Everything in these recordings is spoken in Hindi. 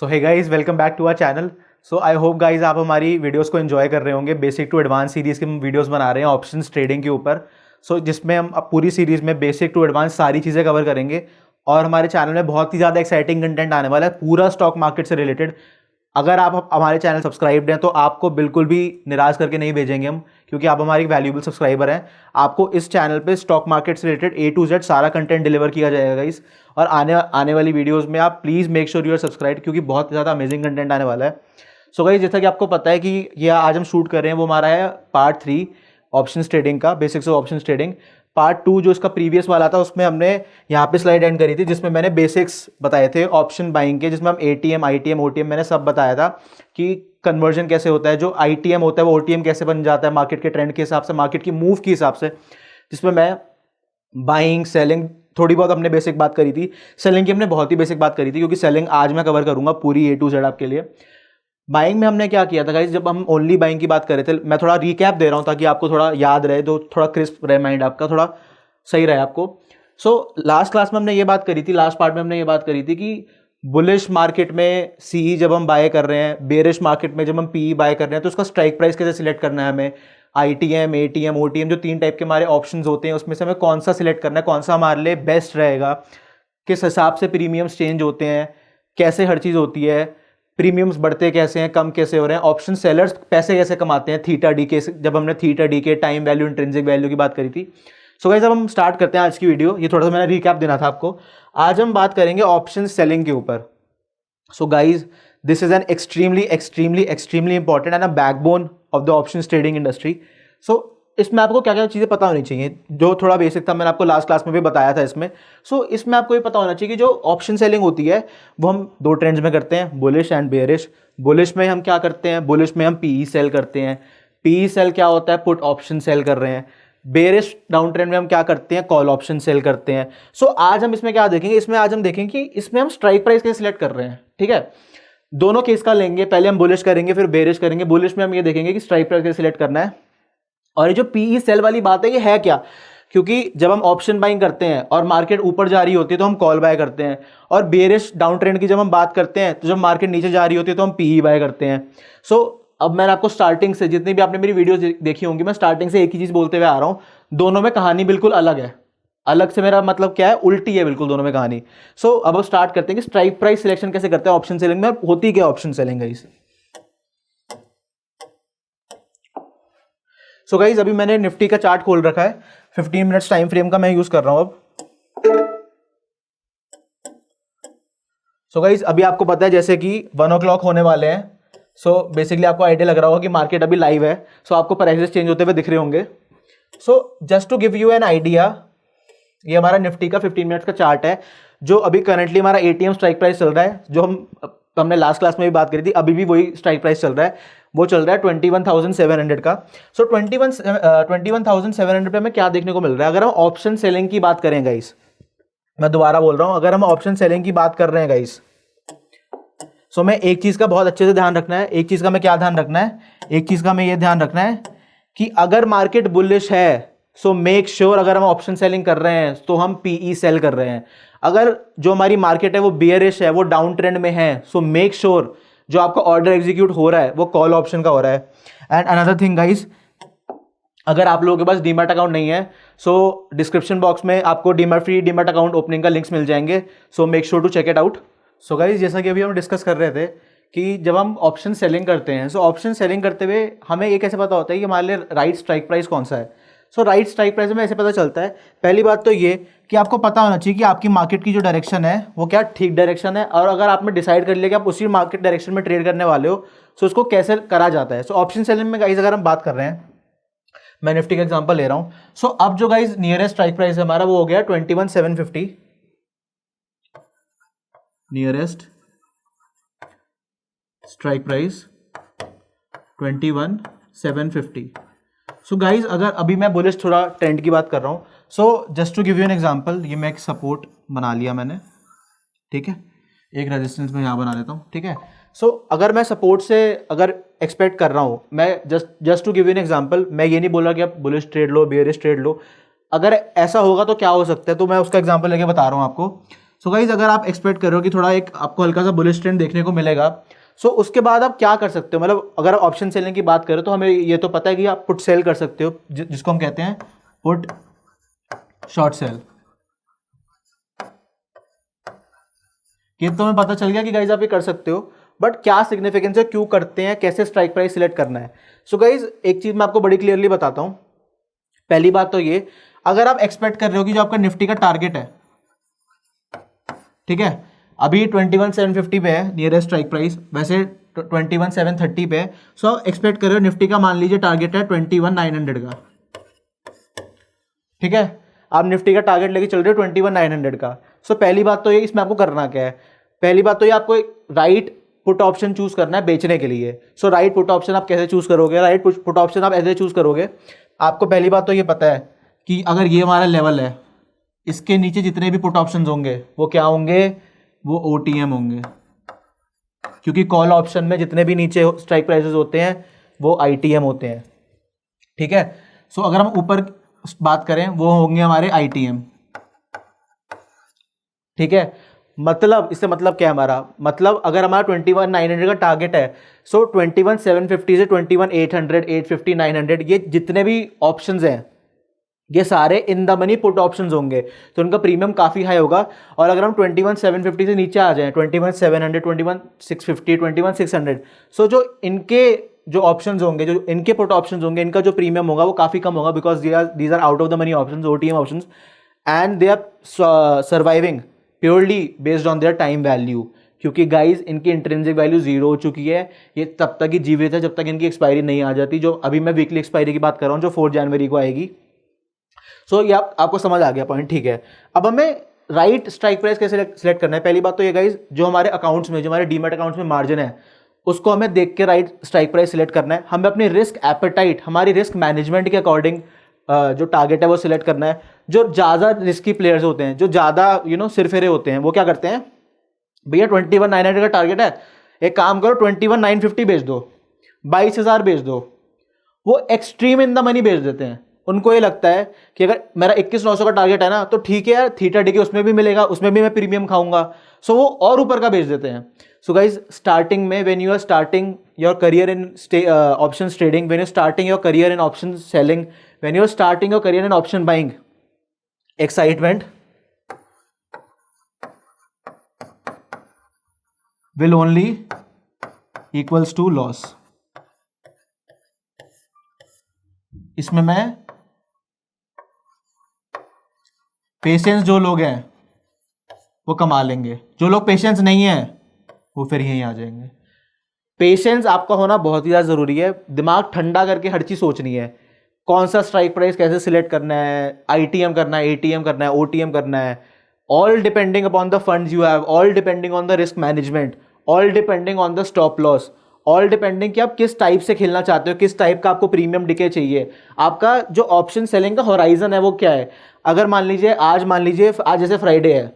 So hey guys, welcome back to our channel. So I hope guys आप हमारी वीडियोस को एंजॉय कर रहे होंगे। बेसिक टू एडवांस सीरीज़ के हम वीडियोस बना रहे हैं ऑप्शंस ट्रेडिंग के ऊपर। जिसमें हम अब पूरी सीरीज़ में बेसिक टू एडवांस सारी चीज़ें कवर करेंगे और हमारे चैनल में बहुत ही ज़्यादा एक्साइटिंग कंटेंट आने वाला है पूरा स्टॉक मार्केट से रिलेटेड। अगर आप हमारे चैनल सब्सक्राइब्ड हैं तो आपको बिल्कुल भी निराश करके नहीं भेजेंगे हम, क्योंकि आप हमारे वैल्यूबल सब्सक्राइबर हैं। आपको इस चैनल पे स्टॉक मार्केट से रिलेटेड A to Z सारा कंटेंट डिलीवर किया जाएगा इस और आने वाली वीडियोस में आप please make sure you are subscribe, क्योंकि बहुत ज़्यादा अमेजिंग कंटेंट आने वाला है। सो गाइस, जैसा कि आपको पता है कि ये आज हम शूट कर रहे हैं वो हमारा है पार्ट 3 ऑप्शंस ट्रेडिंग का, basics of options trading. Part 2 जो इसका प्रीवियस वाला था उसमें हमने यहाँ पे स्लाइड एंड करी थी जिसमें मैंने बेसिक्स बताए थे ऑप्शन बाइंग के, जिसमें हम ATM, ITM, OTM मैंने सब बताया था कि कन्वर्जन कैसे होता है, जो ITM होता है वो OTM कैसे बन जाता है मार्केट के ट्रेंड के हिसाब से, मार्केट की मूव के हिसाब से, जिसमें मैं बाइंग सेलिंग थोड़ी बहुत हमने बेसिक बात करी थी। सेलिंग की हमने बहुत ही बेसिक बात करी थी, क्योंकि सेलिंग आज मैं कवर करूंगा पूरी A to Z आपके लिए। बाइंग में हमने क्या किया था गाइस, जब हम ओनली बाइंग की बात कर रहे थे, मैं थोड़ा रिकैप दे रहा हूं ताकि आपको थोड़ा याद रहे, तो थोड़ा क्रिस्प रहे माइंड आपका, थोड़ा सही रहे आपको। लास्ट क्लास में हमने ये बात करी थी, लास्ट पार्ट में हमने ये बात करी थी कि बुलिश मार्केट में CE जब हम बाय कर रहे हैं, बेरिश मार्केट में जब हम PE बाय कर रहे हैं, तो उसका स्ट्राइक प्राइस कैसे सिलेक्ट करना है हमें। ITM, ATM, OTM जो 3 टाइप के हमारे ऑप्शंस होते हैं उसमें से हमें कौन सा सिलेक्ट करना है, कौन सा हमारे लिए बेस्ट रहेगा, किस हिसाब से प्रीमियम्स चेंज होते हैं, कैसे हर चीज़ होती है, प्रीमियम्स बढ़ते कैसे हैं, कम कैसे हो रहे हैं, ऑप्शन सेलर्स पैसे कैसे कमाते हैं, थीटा डी के, जब हमने थीटा डी के टाइम वैल्यू इंट्रिंसिक वैल्यू की बात करी थी। सो गाइस, अब हम स्टार्ट करते हैं आज की वीडियो। ये थोड़ा सा मैंने रिकैप देना था आपको। आज हम बात करेंगे ऑप्शन सेलिंग के ऊपर। So guys, this is an extremely important and a backbone of the options trading industry. So इसमें आपको क्या क्या चीज़ें पता होनी चाहिए, जो थोड़ा बेसिक था मैंने आपको लास्ट क्लास में भी बताया था इसमें। इसमें आपको ये पता होना चाहिए कि जो ऑप्शन सेलिंग होती है वो हम 2 ट्रेंड्स में करते हैं, बुलिश एंड बेयरिश। बुलिश में हम क्या करते हैं, बुलिश में हम PE सेल करते हैं। PE सेल क्या होता है, पुट ऑप्शन सेल कर रहे हैं। बेयरिश डाउन ट्रेंड में हम क्या करते हैं, कॉल ऑप्शन सेल करते हैं। आज हम इसमें क्या देखेंगे, इसमें आज हम देखेंगे कि इसमें हम स्ट्राइक प्राइस कैसे सिलेक्ट कर रहे हैं। ठीक है, दोनों केस का लेंगे, पहले हम बुलिश करेंगे फिर बेयरिश करेंगे। बुलिश में हम ये देखेंगे कि स्ट्राइक प्राइस कैसे सिलेक्ट करना है, और ये जो PE सेल वाली बात है ये है क्या, क्योंकि जब हम ऑप्शन बाइंग करते हैं और मार्केट ऊपर जा रही होती है तो हम कॉल बाय करते हैं, और बेयरिश डाउन ट्रेंड की जब हम बात करते हैं तो जब मार्केट नीचे जा रही होती है तो हम PE बाय करते हैं। अब मैंने आपको स्टार्टिंग से, जितनी भी आपने मेरी वीडियोस देखी होंगी, मैं स्टार्टिंग से एक ही चीज बोलते हुए आ रहा हूं, दोनों में कहानी बिल्कुल अलग है। अलग से मेरा मतलब क्या है, उल्टी है बिल्कुल दोनों में कहानी। अब स्टार्ट करते हैं कि स्ट्राइक प्राइस सिलेक्शन कैसे करते हैं ऑप्शन सेलिंग में, और होती क्या ऑप्शन सेलिंग है इस। गाइस, अभी मैंने निफ्टी का चार्ट खोल रखा है, 15 मिनट्स टाइम फ्रेम का मैं यूज कर रहा हूं अब। गाइस, अभी आपको पता है जैसे कि 1 o'clock होने वाले हैं। बेसिकली आपको आइडिया लग रहा होगा कि मार्केट अभी लाइव है। आपको प्राइसेस चेंज होते हुए दिख रहे होंगे। Just to give you an idea, ये हमारा निफ्टी का 15 मिनट्स का चार्ट है, जो अभी करंटली हमारा ATM स्ट्राइक प्राइस चल रहा है, जो हमने लास्ट क्लास में भी बात करी थी, अभी भी वही स्ट्राइक प्राइस चल रहा है, वो चल रहा है 21,700 का। 21,700 पे हमें क्या देखने को मिल रहा है, अगर हम ऑप्शन सेलिंग की बात करें गाइस, मैं दोबारा बोल रहा हूं, अगर हम ऑप्शन सेलिंग की बात कर रहे हैं गाइस, मैं एक चीज का बहुत अच्छे से ध्यान रखना है। एक चीज का मैं क्या ध्यान रखना है, एक चीज का मैं ये ध्यान रखना है कि अगर मार्केट बुलिश है मेक श्योर अगर हम ऑप्शन सेलिंग कर रहे हैं तो हम PE सेल कर रहे हैं। अगर जो हमारी मार्केट है वो बेयरिश है, वो डाउन ट्रेंड में है, मेक श्योर जो आपका ऑर्डर एग्जीक्यूट हो रहा है वो कॉल ऑप्शन का हो रहा है। एंड अनदर थिंग गाइस, अगर आप लोगों के पास डीमैट अकाउंट नहीं है, डिस्क्रिप्शन बॉक्स में आपको फ्री डीमैट अकाउंट ओपनिंग का लिंक्स मिल जाएंगे। Make sure to check it out. Guys, जैसा कि अभी हम डिस्कस कर रहे थे कि जब हम ऑप्शन सेलिंग करते हैं, ऑप्शन सेलिंग करते हुए हमें ये कैसे पता होता है कि हमारे लिए राइट स्ट्राइक प्राइस कौन सा है। राइट स्ट्राइक प्राइस में ऐसे पता चलता है, पहली बात तो ये कि आपको पता होना चाहिए कि आपकी मार्केट की जो डायरेक्शन है वो क्या ठीक डायरेक्शन है, और अगर आपने डिसाइड कर लिया कि आप उसी मार्केट डायरेक्शन में ट्रेड करने वाले हो, उसको कैसे करा जाता है। ऑप्शन सेलिंग में गाइस अगर हम बात कर रहे हैं, मैं निफ्टी का एग्जांपल ले रहा हूं। अब जो गाइस नियरेस्ट स्ट्राइक प्राइस है हमारा वो हो गया 21,750, नियरेस्ट स्ट्राइक प्राइस 21,750। गाइज, अगर अभी मैं बुलिश थोड़ा ट्रेंड की बात कर रहा हूं, just to give you an example, ये मैं एक सपोर्ट बना लिया मैंने, ठीक है, एक रेजिस्टेंस में यहां बना लेता हूं, ठीक है। अगर मैं सपोर्ट से अगर एक्सपेक्ट कर रहा हूं, मैं just to give you an example, मैं ये नहीं बोला कि आप बुलिश ट्रेड लो, बेयरिश ट्रेड लो, अगर ऐसा होगा तो क्या हो सकता है, तो मैं उसका एग्जांपल लेके बता रहा हूं आपको। सो गाइज अगर आप एक्सपेक्ट करो कि थोड़ा एक आपको हल्का सा बुलिश ट्रेंड देखने को मिलेगा, सो उसके बाद आप क्या कर सकते हो, मतलब अगर आप ऑप्शन सेलिंग की बात करें तो हमें ये तो पता है कि आप पुट सेल कर सकते हो, जिसको हम कहते हैं पुट शॉर्ट सेल। ये तो हमें पता चल गया कि गाइज आप ये कर सकते हो, बट क्या सिग्निफिकेंस है, क्यों करते हैं, कैसे स्ट्राइक प्राइस सिलेक्ट करना है। सो गाइज एक चीज मैं आपको बड़ी क्लियरली बताता हूं। पहली बात तो ये, अगर आप एक्सपेक्ट कर रहे हो कि जो आपका निफ्टी का टारगेट है, ठीक है, अभी 21,750 पे है नियरेस्ट स्ट्राइक प्राइस, वैसे 21,730 पे है। सो एक्सपेक्ट कर रहे हो निफ्टी का मान लीजिए टारगेट है 21,900 का, ठीक है, आप निफ्टी का टारगेट लेके चल रहे हो 21,900 का। सो पहली बात तो ये, इसमें आपको करना क्या है, पहली बात तो ये आपको राइट पुट ऑप्शन चूज करना है बेचने के लिए। सो राइट पुट ऑप्शन आप कैसे चूज करोगे, राइट पुट ऑप्शन आप ऐसे चूज करोगे, आपको पहली बात तो ये पता है कि अगर ये हमारा लेवल है, इसके नीचे जितने भी पुट ऑप्शंस होंगे वो क्या होंगे, वो OTM होंगे, क्योंकि कॉल ऑप्शन में जितने भी नीचे स्ट्राइक प्राइसेस होते हैं वो ITM होते हैं, ठीक है। सो अगर हम ऊपर बात करें वो होंगे हमारे ITM, ठीक है। मतलब इससे मतलब क्या है हमारा, मतलब अगर हमारा 21,900 का टारगेट है, सो 21,750 से 21,800, 850, 900 ये जितने भी ऑप्शंस हैं ये सारे in the money put options होंगे, तो उनका प्रीमियम काफ़ी हाई होगा। और अगर हम 21,750 से नीचे आ जाएं, 21,700, 21,650, 21,600, सो जो इनके जो ऑप्शंस होंगे, जो इनके पुट ऑप्शंस होंगे, इनका जो प्रीमियम होगा वो काफ़ी कम होगा, because these are out of the money options, OTM options, and they are surviving purely based on their time value, क्योंकि गाइज इनकी इंट्रिंसिक वैल्यू 0 हो चुकी है, ये तब तक ही जीवित है जब तक इनकी एक्सपायरी नहीं आ जाती, जो अभी मैं वीकली एक्सपायरी की बात कर रहा हूँ जो 4 जनवरी को आएगी। सो ये आपको समझ आ गया पॉइंट, ठीक है। अब हमें राइट स्ट्राइक प्राइस कैसे सिलेक्ट करना है, पहली बात तो ये गाइज जो हमारे अकाउंट्स में, जो हमारे डीमैट अकाउंट्स में मार्जिन है उसको हमें देख के राइट स्ट्राइक प्राइस सिलेक्ट करना है। हमें अपनी रिस्क एपेटाइट, हमारी रिस्क मैनेजमेंट के अकॉर्डिंग जो टारगेट है वो सिलेक्ट करना है। जो ज़्यादा रिस्की प्लेयर्स होते हैं, जो ज़्यादा सिरफिरे होते हैं, वो क्या करते हैं, भैया 21,900 का टारगेट है, एक काम करो 21,950 बेच दो, 22,000 बेच दो, वो एक्सट्रीम इन द मनी बेच देते हैं। उनको ये लगता है कि अगर मेरा 21,900 का टारगेट है ना तो ठीक है यार, थीटा डी के उसमें भी मिलेगा, उसमें भी मैं प्रीमियम खाऊंगा, सो वो और ऊपर का बेच देते हैं। सो गाइज स्टार्टिंग में when you are starting your career in options trading, when you starting your career in option selling, when you are starting your career in option buying, excitement will only equals to loss। इसमें मैं पेशेंस जो लोग हैं वो कमा लेंगे, जो लोग पेशेंस नहीं है वो फिर यहीं आ जाएंगे। पेशेंस आपका होना बहुत ही ज़्यादा ज़रूरी है, दिमाग ठंडा करके हर चीज़ सोचनी है, कौन सा स्ट्राइक प्राइस कैसे सिलेक्ट करना है, ITM करना है, ATM करना है, OTM करना है, all depending upon the funds you have, all depending on the risk management, all depending on the stop loss, all depending कि आप किस टाइप से खेलना चाहते हो, किस टाइप का आपको प्रीमियम डिके चाहिए, आपका जो ऑप्शन सेलिंग का होराइजन है वो क्या है। अगर मान लीजिए आज जैसे फ्राइडे है,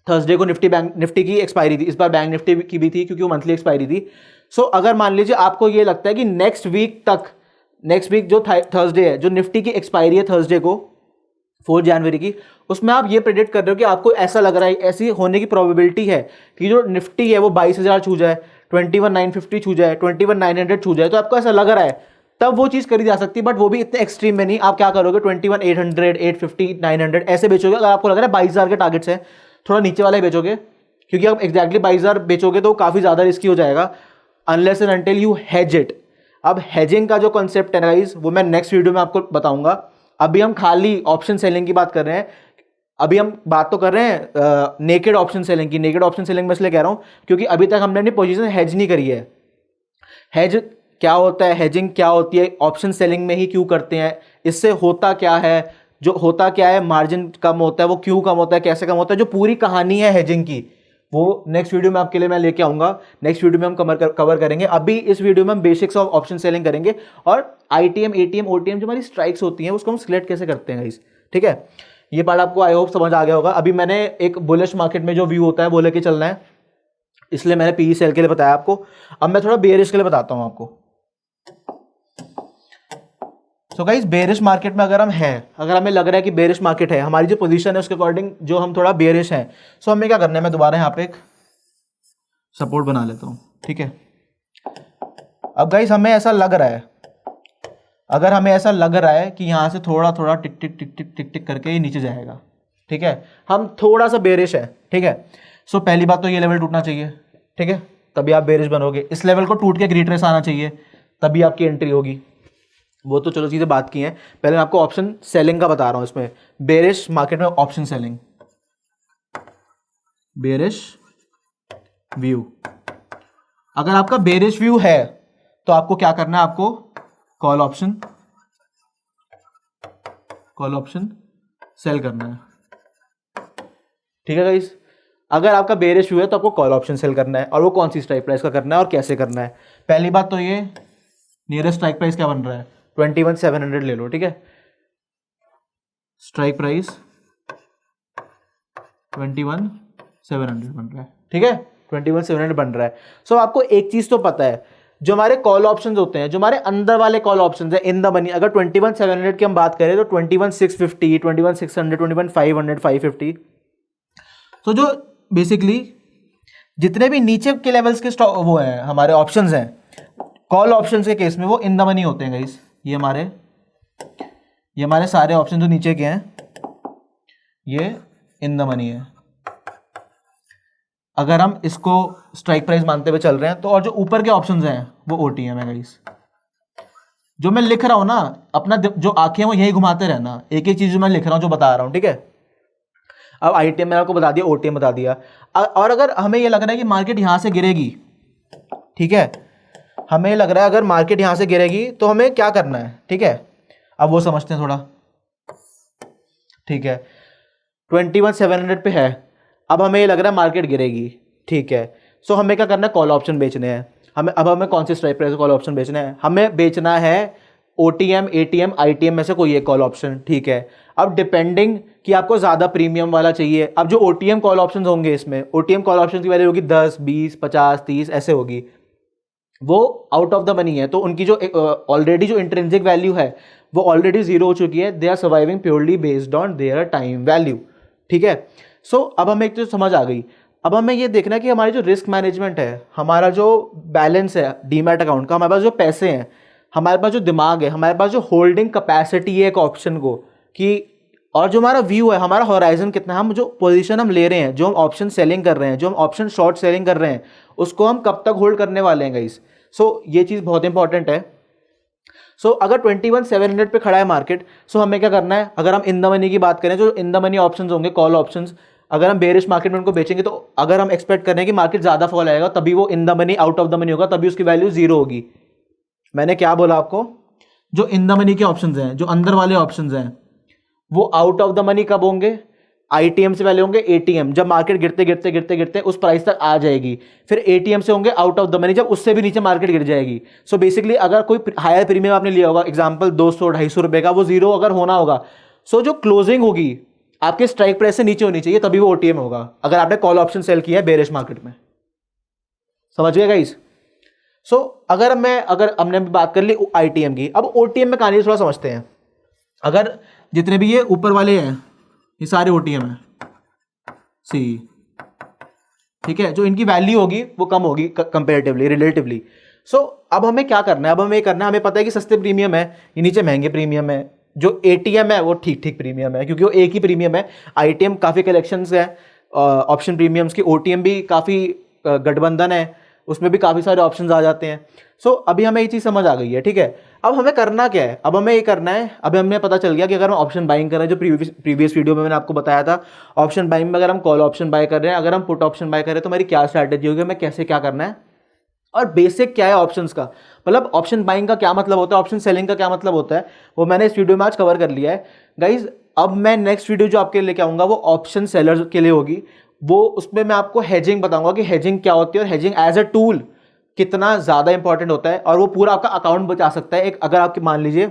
थर्सडे को निफ्टी की एक्सपायरी थी, इस बार बैंक निफ्टी की भी थी क्योंकि वो मंथली एक्सपायरी थी। सो अगर मान लीजिए आपको ये लगता है कि नेक्स्ट वीक जो थर्सडे है, जो निफ्टी की एक्सपायरी है थर्सडे को 4 जनवरी की, उसमें आप ये प्रेडिक्ट कर रहे हो कि आपको ऐसा लग रहा है, ऐसी होने की प्रोबेबिलिटी है कि जो निफ्टी है वो 22,000 छू जाए, 21,950 छू जाए, 21,900 छू जाए, तो आपको ऐसा लग रहा है, तब वो चीज़ करी जा सकती है, बट वो भी इतने एक्सट्रीम में नहीं। आप क्या करोगे, 21,800, 850, 900 ऐसे बेचोगे। अगर आपको लग रहा है 22,000 के टारगेट्स हैं, थोड़ा नीचे वाला ही बेचोगे, क्योंकि आप एग्जैक्टली 22,000 बेचोगे तो काफ़ी ज़्यादा रिस्की हो जाएगा, unless and until you hedge it. अब हेजिंग का जो कॉन्सेप्ट है गाइस, वो मैं नेक्स्ट वीडियो में आपको बताऊंगा। अभी हम खाली ऑप्शन सेलिंग की बात कर रहे हैं, अभी हम बात तो कर रहे हैं नेकेड ऑप्शन सेलिंग की। नेकेड ऑप्शन सेलिंग में इसलिए कह रहा हूं क्योंकि अभी तक हमने अपनी पोजीशन हेज नहीं करी है। हेज क्या होता है, हेजिंग क्या होती है, ऑप्शन सेलिंग में ही क्यों करते हैं, इससे होता क्या है, जो होता क्या है, मार्जिन कम होता है, वो क्यों कम होता है, कैसे कम होता है, जो पूरी कहानी है हेजिंग की, वो नेक्स्ट वीडियो में आपके लिए मैं लेके आऊंगा। नेक्स्ट वीडियो में हम कवर करेंगे। अभी इस वीडियो में हम बेसिक्स ऑफ ऑप्शन सेलिंग करेंगे और ITM, ATM, OTM जो हमारी स्ट्राइक्स होती हैं उसको हम सिलेक्ट कैसे करते हैं, ठीक है। ये पार्ट आपको आई होप समझ आ गया होगा। अभी मैंने एक बुलिश मार्केट में जो व्यू होता है वो लेके चलना है, इसलिए मैंने PE सेल के लिए बताया आपको। अब मैं थोड़ा बेयरिश के लिए बताता हूं आपको। सो गाइस बेरिश मार्केट में अगर हमें लग रहा है कि बेरिश मार्केट है, हमारी जो पोजीशन है उसके अकॉर्डिंग जो हम थोड़ा बेरिश है, सो हमें क्या करना है, मैं दोबारा यहाँ पे एक सपोर्ट बना लेता हूँ, ठीक है। अब गाइस हमें ऐसा लग रहा है, अगर हमें ऐसा लग रहा है कि यहाँ से थोड़ा थोड़ा टिक टिक टिक टिक टिक टिक करके ये नीचे जाएगा, ठीक है, हम थोड़ा सा बेरिश है, ठीक है। सो पहली बात तो ये लेवल टूटना चाहिए, ठीक है, तभी आप बेरिश बनोगे। इस लेवल को टूट के एक रिट्रेस आना चाहिए, तभी आपकी एंट्री होगी। वो तो चलो चीज़ें बात की हैं, पहले मैं आपको ऑप्शन सेलिंग का बता रहा हूँ। इसमें बेरिश मार्केट में ऑप्शन सेलिंग, बेरिश व्यू, अगर आपका बेरिश व्यू है तो आपको क्या करना है, आपको कॉल ऑप्शन सेल करना है, ठीक है गाइस। अगर आपका बेरिश व्यू है तो आपको कॉल ऑप्शन सेल करना है, और वो कौन सी स्ट्राइक प्राइस का करना है और कैसे करना है। पहली बात तो ये नियरेस्ट स्ट्राइक प्राइस क्या बन रहा है, 21,700 ले लो, ठीक है। स्ट्राइक प्राइस 21,700 बन रहा है, ठीक है, 21,700 बन रहा है। सो आपको एक चीज तो पता है, जो हमारे कॉल ऑप्शंस होते हैं, जो हमारे अंदर वाले कॉल ऑप्शंस है इन द मनी, अगर 21,700 की हम बात करें तो 21,650, 21,600, 21,500, 550, तो जो बेसिकली जितने भी नीचे के लेवल्स के वो हैं हमारे ऑप्शंस हैं, कॉल ऑप्शंस के केस में वो इन द मनी होते हैं गाइस। ये हमारे सारे ऑप्शन जो नीचे के हैं ये इन द मनी है। अगर हम इसको स्ट्राइक प्राइस मानते हुए चल रहे हैं तो, और जो ऊपर के ऑप्शंस हैं वो ओटीएम है गाइस। जो मैं लिख रहा हूं ना, अपना जो आंखें वो यही घुमाते रहना, एक एक चीज जो मैं लिख रहा हूं, जो बता रहा हूं, ठीक है। अब आईटीएम मैंने आपको बता दिया, ओटीएम बता दिया। और अगर हमें ये लग रहा है कि मार्केट यहां से गिरेगी, ठीक है, हमें लग रहा है अगर मार्केट यहां से गिरेगी तो हमें क्या करना है, ठीक है। अब वो समझते हैं थोड़ा, ठीक है। 21,700 पे है, अब हमें ये लग रहा है मार्केट गिरेगी, ठीक है। सो हमें क्या करना है, कॉल ऑप्शन बेचने हैं। हमें कौन सी स्ट्राइक प्राइस कॉल ऑप्शन बेचना है, हमें बेचना है ओटीएम, एटीएम, आईटीएम में से कोई एक कॉल ऑप्शन, ठीक है। अब डिपेंडिंग कि आपको ज़्यादा प्रीमियम वाला चाहिए, अब जो ओटीएम कॉल ऑप्शन होंगे, इसमें ओटीएम कॉल ऑप्शन की वैल्यू होगी 10, 20, 50, 30 ऐसे होगी, वो आउट ऑफ द मनी है, तो उनकी जो ऑलरेडी जो इंट्रिंसिक वैल्यू है वो ऑलरेडी जीरो हो चुकी है। They are surviving purely based on their time value, ठीक है। सो अब हमें एक चीज समझ आ गई। अब हमें ये देखना है कि हमारी जो रिस्क मैनेजमेंट है, हमारा जो बैलेंस है डीमैट अकाउंट का, हमारे पास जो पैसे हैं, हमारे पास जो दिमाग है, हमारे पास जो होल्डिंग कैपेसिटी है एक ऑप्शन को, कि और जो हमारा व्यू है, हमारा होराइजन कितना है, हम जो पोजीशन हम ले रहे हैं, जो हम ऑप्शन सेलिंग कर रहे हैं, जो हम ऑप्शन शॉर्ट सेलिंग कर रहे हैं, उसको हम कब तक होल्ड करने वाले हैं गाइस। सो ये चीज़ बहुत इंपॉर्टेंट है। सो अगर 21,700 पे खड़ा है मार्केट, सो हमें क्या करना है, अगर हम इन द मनी की बात करें, जो इन द मनी ऑप्शंस होंगे, कॉल ऑप्शंस, अगर हम बेरिश मार्केट में उनको बेचेंगे, तो अगर हम एक्सपेक्ट करें कि मार्केट ज़्यादा फॉल आएगा, तभी वो in the money out of the money होगा, तभी उसकी वैल्यू जीरो होगी। मैंने क्या बोला आपको, जो इन द मनी के ऑप्शंस हैं, जो अंदर वाले ऑप्शंस हैं, वो आउट ऑफ द मनी कब होंगे, आईटीएम से पहले होंगे एटीएम, जब मार्केट गिरते गिरते गिरते गिरते उस प्राइस तक आ जाएगी, फिर एटीएम से होंगे आउट ऑफ द मनी, जब उससे भी नीचे मार्केट गिर जाएगी। सो बेसिकली अगर कोई हायर प्रीमियम आपने लिया होगा, एग्जांपल 200-250 रुपए का, वो जीरो अगर होना होगा, सो जो क्लोजिंग होगी आपके स्ट्राइक प्राइस से नीचे होनी चाहिए, तभी वो ओटीएम होगा, अगर आपने कॉल ऑप्शन सेल किया है बेरिश मार्केट में। समझ गए गाइस। सो अगर हमने बात कर ली आईटीएम की, अब ओटीएम में कहानी थोड़ा समझते हैं। अगर जितने भी ये ऊपर वाले हैं, ये सारे ओटीएम है, सी, ठीक है, जो इनकी वैल्यू होगी वो कम होगी कंपेरेटिवली, रिलेटिवली। सो अब हमें क्या करना है, अब हमें करना है, हमें पता है कि सस्ते प्रीमियम है, ये नीचे महंगे प्रीमियम है, जो एटीएम है वो ठीक ठीक प्रीमियम है, क्योंकि वो एक ही प्रीमियम है। आईटीएम काफ़ी कलेक्शंस है ऑप्शन प्रीमियम्स की, ओटीएम भी काफ़ी गठबंधन है, उसमें भी काफ़ी सारे ऑप्शंस आ जाते हैं। सो अभी हमें ये चीज़ समझ आ गई है, ठीक है। अब हमें करना क्या है, अब हमें ये करना है, अभी हमें पता चल गया कि अगर हम ऑप्शन बाइंग कर रहे हैं, जो प्रीवियस वीडियो में मैंने आपको बताया था, ऑप्शन बाइंग में अगर हम कॉल ऑप्शन बाय कर रहे हैं, अगर हम पुट ऑप्शन बाय कर रहे हैं, तो हमारी क्या स्ट्रैटेजी होगी, हमें कैसे क्या करना है, और बेसिक क्या है ऑप्शंस का, मतलब ऑप्शन बाइंग का क्या मतलब होता है, ऑप्शन सेलिंग का क्या मतलब होता है, वो मैंने इस वीडियो में आज कवर कर लिया है गाइज। अब मैं नेक्स्ट वीडियो जो आपके लिए लेके आऊँगा वो ऑप्शन सेलर के लिए होगी, वो उसमें मैं आपको हेजिंग बताऊंगा कि हेजिंग क्या होती है, और हेजिंग एज अ टूल कितना ज़्यादा इंपॉर्टेंट होता है, और वो पूरा आपका अकाउंट बचा सकता है। एक अगर आपकी मान लीजिए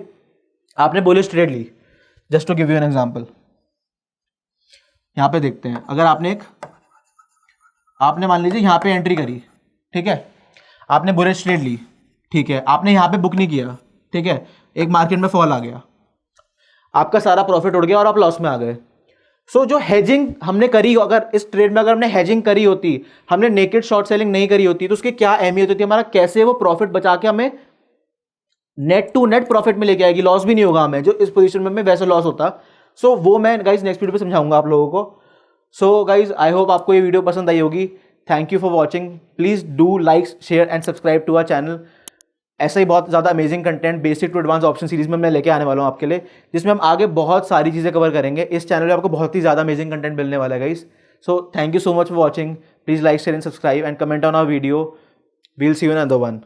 आपने बुलिश ट्रेड ली, just to give you an example, यहां पे देखते हैं, अगर आपने मान लीजिए यहां पे एंट्री करी, ठीक है, आपने बुलिश ट्रेड ली, ठीक है, आपने यहां पे बुक नहीं किया, ठीक है, एक मार्केट में फॉल आ गया, आपका सारा प्रॉफिट उड़ गया और आप लॉस में आ गए। सो जो हेजिंग हमने करी, अगर इस ट्रेड में अगर हमने हेजिंग करी होती, हमने नेकेड शॉर्ट सेलिंग नहीं करी होती, तो उसकी क्या अहमियत होती, हमारा कैसे वो प्रॉफिट बचा के हमें नेट टू नेट प्रॉफिट में लेके आएगी, लॉस भी नहीं होगा हमें, जो इस पोजीशन में हमें वैसे लॉस होता। सो वो मैं गाइज नेक्स्ट वीडियो पे समझाऊंगा आप लोगों को। सो गाइज आई होप आपको ये वीडियो पसंद आई होगी। Thank you for watching, please do like share and subscribe to our channel. ऐसा ही बहुत ज़्यादा amazing content basic to advance option series में मैं लेके आने वाला हूँ आपके लिए, जिसमें हम आगे बहुत सारी चीज़ें कवर करेंगे। इस चैनल पे आपको बहुत ही ज़्यादा अमेजिंग कंटेंट मिलने वाला है guys. So thank you so much for watching, please like share and subscribe and comment on our video. We'll see you in another one.